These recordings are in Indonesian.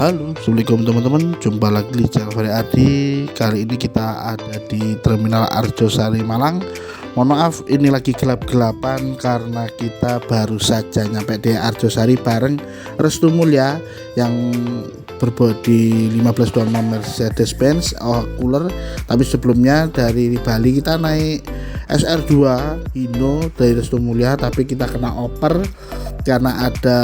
Halo, assalamualaikum teman-teman. Jumpa lagi di channel Ferry Adi. Kali ini kita ada di Terminal Arjosari Malang. Mohon maaf, ini lagi gelap-gelapan karena kita baru saja nyampe di Arjosari bareng Restu Mulya yang berbodi 1526 Mercedes-Benz cooler. Tapi sebelumnya dari Bali kita naik SR2 Hino dari Restu Mulya, tapi kita kena oper karena ada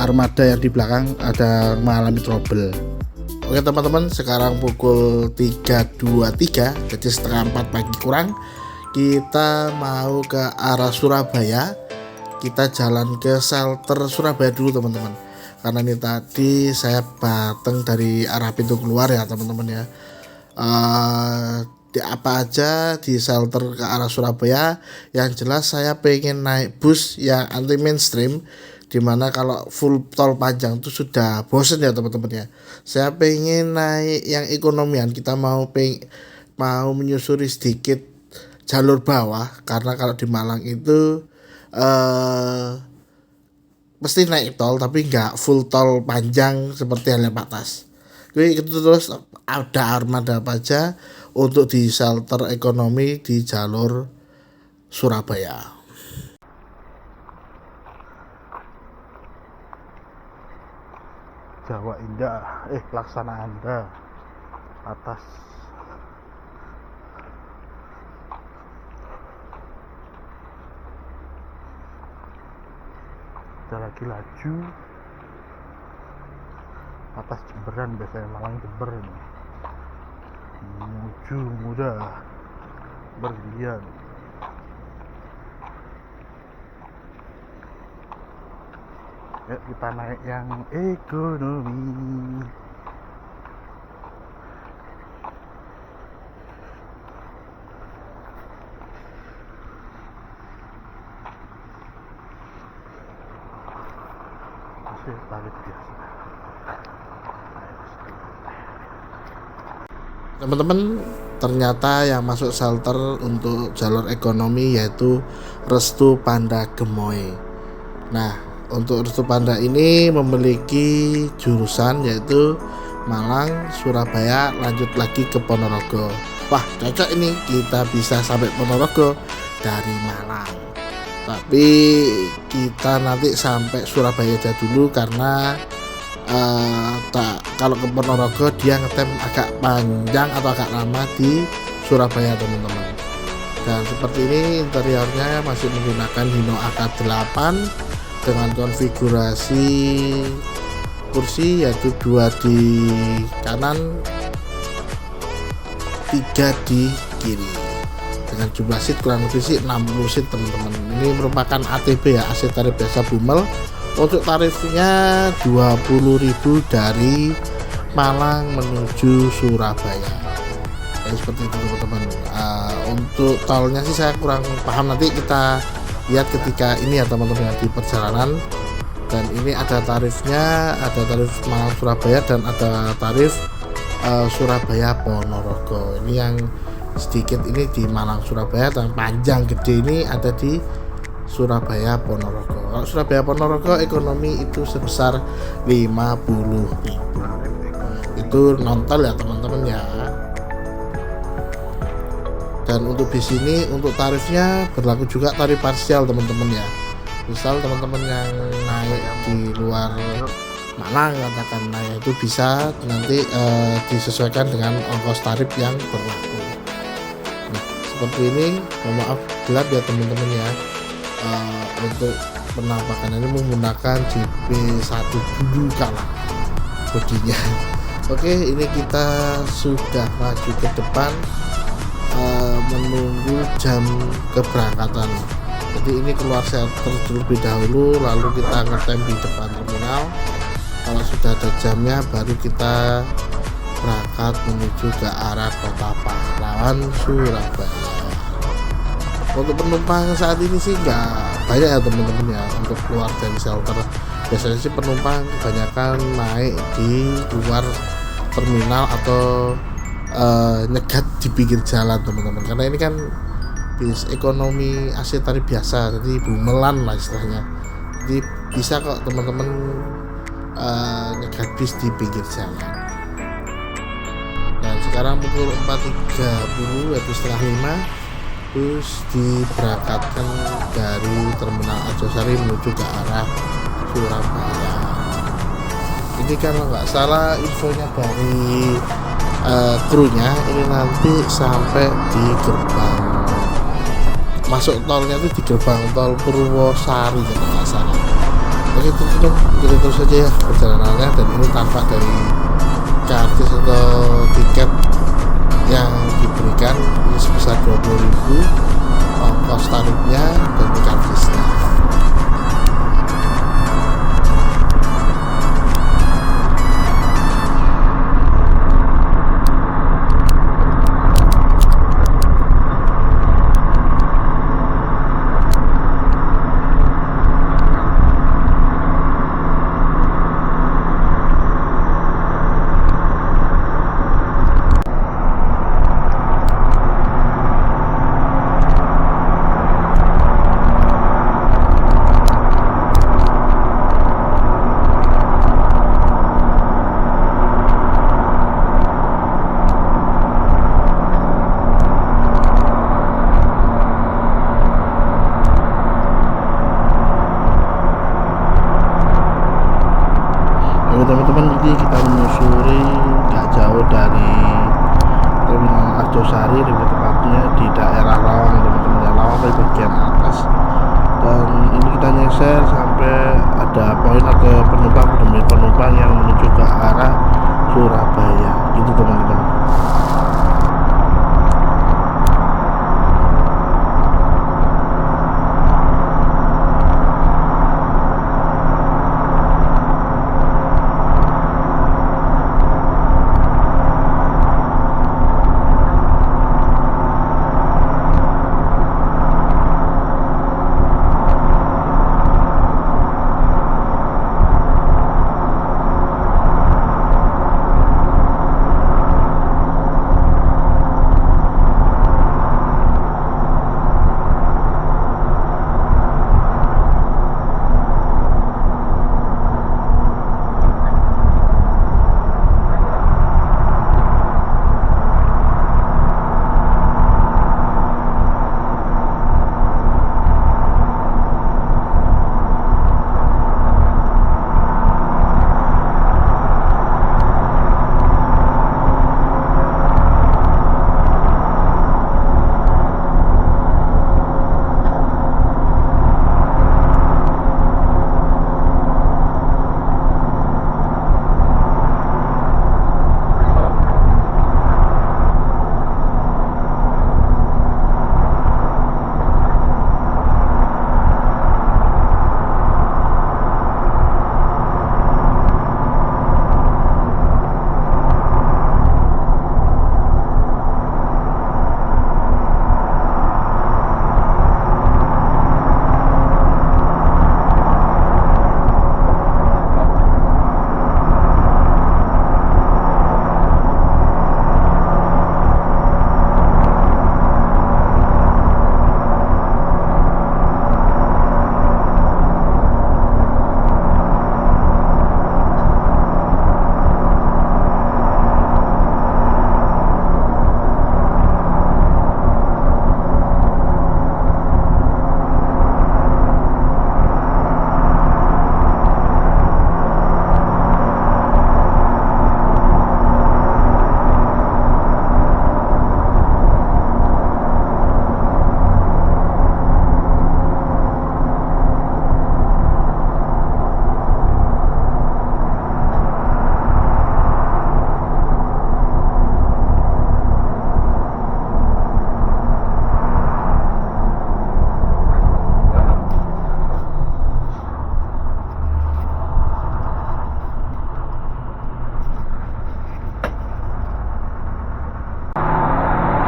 armada yang di belakang ada mengalami trouble. Oke teman-teman, sekarang pukul 3.23, jadi setengah 4 pagi kurang. Kita mau ke arah Surabaya. Kita jalan ke shelter Surabaya dulu teman-teman, karena ini tadi saya bateng dari arah pintu keluar ya teman-teman ya. Di apa aja di shelter ke arah Surabaya. Yang jelas saya pengen naik bus yang anti mainstream, dimana kalau full tol panjang itu sudah bosen ya teman-teman ya. Saya pengen naik yang ekonomian. Kita mau menyusuri sedikit jalur bawah, karena kalau di Malang itu mesti naik tol tapi nggak full tol panjang seperti halnya Patas. Jadi itu terus ada armada apa aja untuk di shelter ekonomi di jalur Surabaya. Jawa Indah, Laksana Anda atas. Kita lagi laju atas Jemberan, biasanya Malang Jember ini menuju Muda Berlian. Yuk kita naik yang ekonomi. Masih tarif biasa. Teman-teman, ternyata yang masuk shelter untuk jalur ekonomi yaitu Restu Panda Gemoy. Nah, untuk Restu Panda ini memiliki jurusan yaitu Malang, Surabaya, lanjut lagi ke Ponorogo. Wah, cocok ini, kita bisa sampai Ponorogo dari Malang. Tapi kita nanti sampai Surabaya aja dulu, karena kalau ke Ponorogo dia ngetem agak panjang atau agak lama di Surabaya teman-teman. Dan seperti ini interiornya masih menggunakan Hino AK8 dengan konfigurasi kursi yaitu 2 di kanan, 3 di kiri, dengan jumlah seat kurang lebih sih 60 seat teman-teman. Ini merupakan ATB ya, AC tarif biasa Bumel. Untuk tarifnya 20.000 dari Malang menuju Surabaya. Jadi seperti itu teman-teman. Untuk tolnya sih saya kurang paham, nanti kita lihat ketika ini ya teman-teman di perjalanan. Dan ini ada tarifnya, ada tarif Malang Surabaya dan ada tarif Surabaya Ponorogo. Ini yang sedikit ini di Malang Surabaya, dan panjang gede ini ada di Surabaya Ponorogo. Kalau Surabaya Ponorogo ekonomi itu sebesar 50.000. Itu non-tol ya teman-teman ya. Dan untuk bis ini untuk tarifnya berlaku juga tarif parsial teman-teman ya. Misal teman-teman yang naik di luar Malang katakan, nah itu bisa nanti disesuaikan dengan ongkos tarif yang berlaku. Nah, seperti ini, mohon maaf gelap ya teman-teman ya. Untuk penampakan ini menggunakan JP1 dulu kalah bodinya. Oke, ini kita sudah maju ke depan menunggu jam keberangkatan. Jadi ini keluar shelter terlebih dahulu, lalu kita ngetem di depan terminal. Kalau sudah ada jamnya baru kita berangkat menuju ke arah Kota Pahlawan, Surabaya. Untuk penumpang saat ini sih nggak banyak ya teman-teman ya untuk keluar dari shelter. Biasanya sih penumpang kebanyakan naik di luar terminal atau nyegat di pinggir jalan teman-teman, karena ini kan bis ekonomi AC tarif biasa, jadi bumelan lah istilahnya. Jadi bisa kok teman-teman gratis di pinggir jalan. Dan sekarang pukul 4.30 yaitu setengah 5, terus diberangkatkan dari Terminal Arjosari menuju ke arah Surabaya. Ini kalau nggak salah infonya dari krunya, ini nanti sampai di gerbang masuk tolnya itu di gerbang tol Purwosari kalau nggak salah. Oke, ikuti terus saja ya perjalanannya, dan ini tampak dari kartis atau tiket yang diberikan ini sebesar 20.000 ongkos tarifnya dan kartisnya. Teman-teman, jadi kita menyusuri nggak jauh dari Terminal Arjosari, lebih tepatnya di daerah Lawang teman-teman ya, Lawang dari bagian atas. Dan ini kita nyeser sampai ada poin atau penumpang demi penumpang yang menuju ke arah Surabaya gitu teman-teman.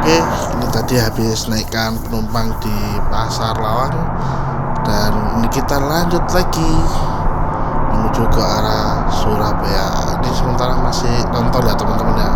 Oke, ini tadi habis naikkan penumpang di Pasar Lawang, dan ini kita lanjut lagi menuju ke arah Surabaya. Ini sementara masih nonton ya teman-teman ya.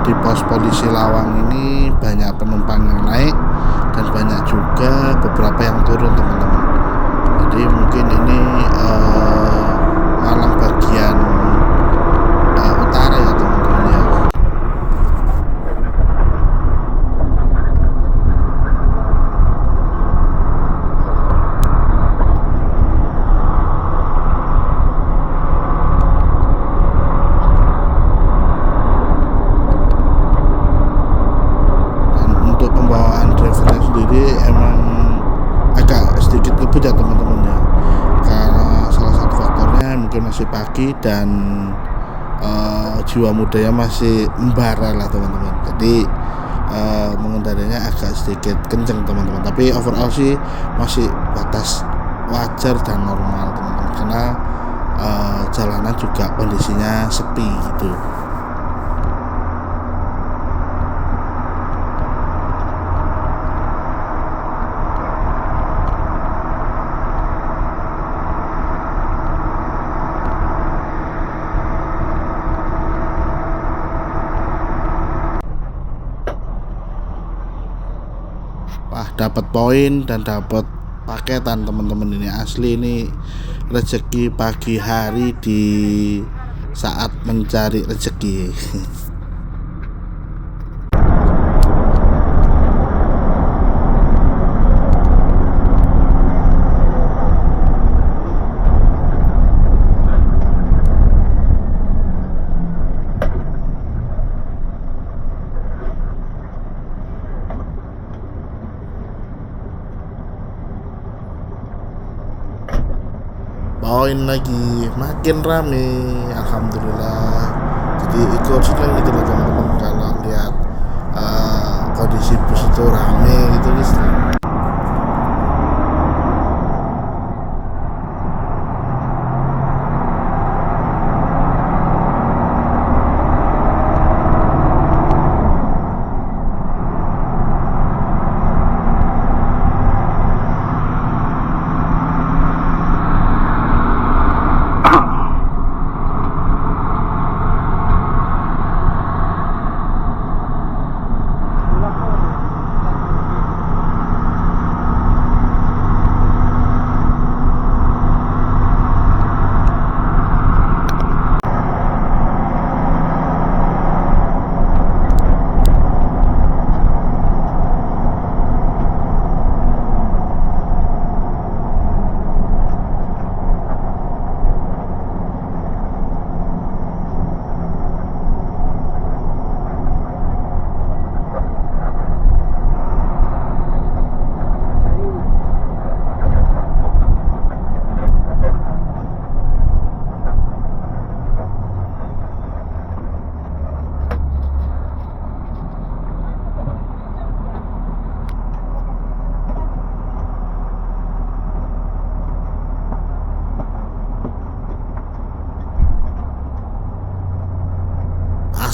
di pos polisi Lawang ini banyak penumpang yang naik dan banyak juga beberapa yang turun teman-teman. Jadi mungkin ini Malang bagian utara ya teman-teman ya. Emang agak sedikit ngebut ya teman-teman ya, karena salah satu faktornya mungkin masih pagi dan jiwa mudanya masih membara lah teman-teman. Jadi mengendarinya agak sedikit kenceng teman-teman, tapi overall sih masih batas wajar dan normal teman-teman, karena jalanan juga kondisinya sepi gitu. Wah, dapat poin dan dapat paketan teman-teman, ini asli, ini rezeki pagi hari di saat mencari rezeki. Poin lagi makin rame, alhamdulillah. Jadi ikut seneng gitu loh teman-teman kalau lihat kondisi bus itu rame gitu guys.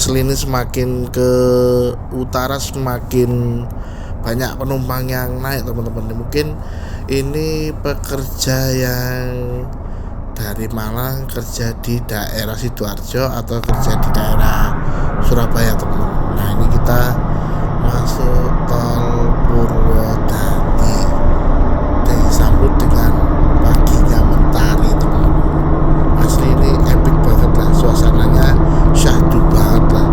Asli ini semakin ke utara semakin banyak penumpang yang naik teman-teman. Mungkin ini pekerja yang dari Malang kerja di daerah Sidoarjo atau kerja di daerah Surabaya teman-teman. Nah, ini kita masuk tol Purwodadi, disambut dengan paginya mentari teman-teman. Asli ini epic banget lah, suasananya syahdu banget lah.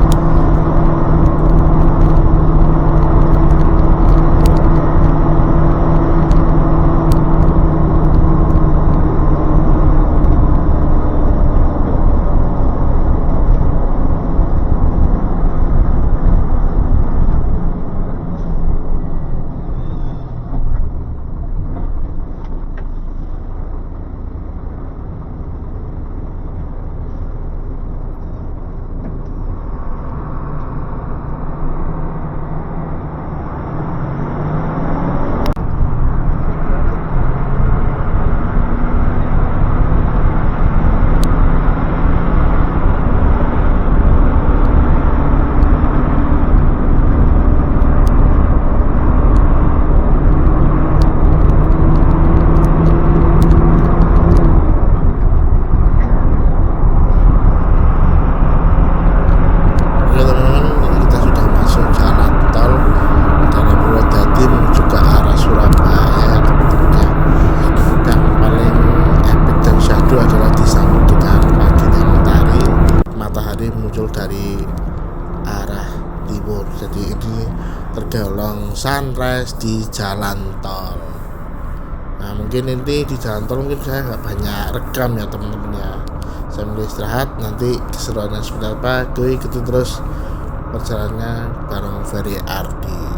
muncul dari arah timur. Jadi ini tergolong sunrise di jalan tol. Nah mungkin ini di jalan tol mungkin saya nggak banyak rekam ya teman-teman ya. Saya mulai istirahat, nanti keseruannya seperti apa gue ikuti terus perjalanannya bareng Ferry Ardi.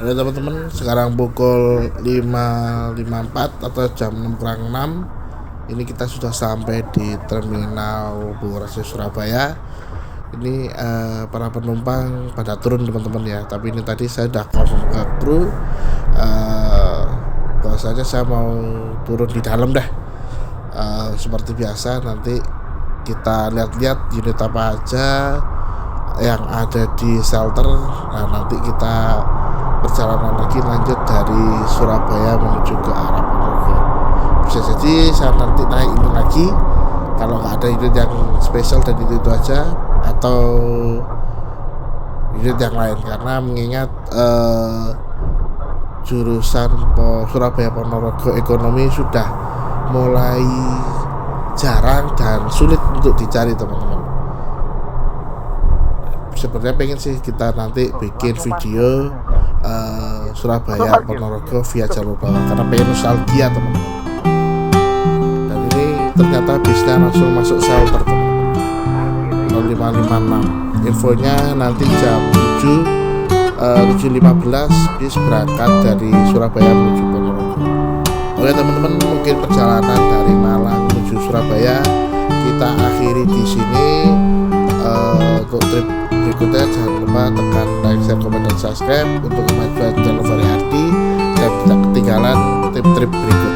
Oke teman-teman, sekarang pukul 5.54 atau jam 6 kurang 6. Ini kita sudah sampai di Terminal Bungurasi Surabaya. Ini para penumpang pada turun teman-teman ya. Tapi ini tadi saya sudah confirm ke kru bahwasanya saya mau turun di dalam dah. Seperti biasa nanti kita lihat-lihat unit apa aja yang ada di shelter. Nah nanti kita perjalanan lagi lanjut dari Surabaya menuju ke arah Ponorogo. Bisa jadi saya nanti naik ini lagi kalau nggak ada unit yang spesial dan itu aja, atau unit yang lain, karena mengingat jurusan Surabaya Ponorogo ekonomi sudah mulai jarang dan sulit untuk dicari teman-teman. Sebenarnya pengen sih kita nanti bikin video Surabaya Ponorogo via jalur bawah karena pengen nostalgia teman-teman. Dan ini ternyata bisnya langsung masuk shelter teman-teman. 0556. Infonya nanti jam 7.15 bis berangkat dari Surabaya menuju Ponorogo. Oke teman-teman, mungkin perjalanan dari Malang menuju Surabaya kita akhiri di sini. Untuk trip berikutnya jangan lupa tekan like, share, komen, dan subscribe untuk kemajuan channel Variardi dan tidak ketinggalan trip-trip berikutnya.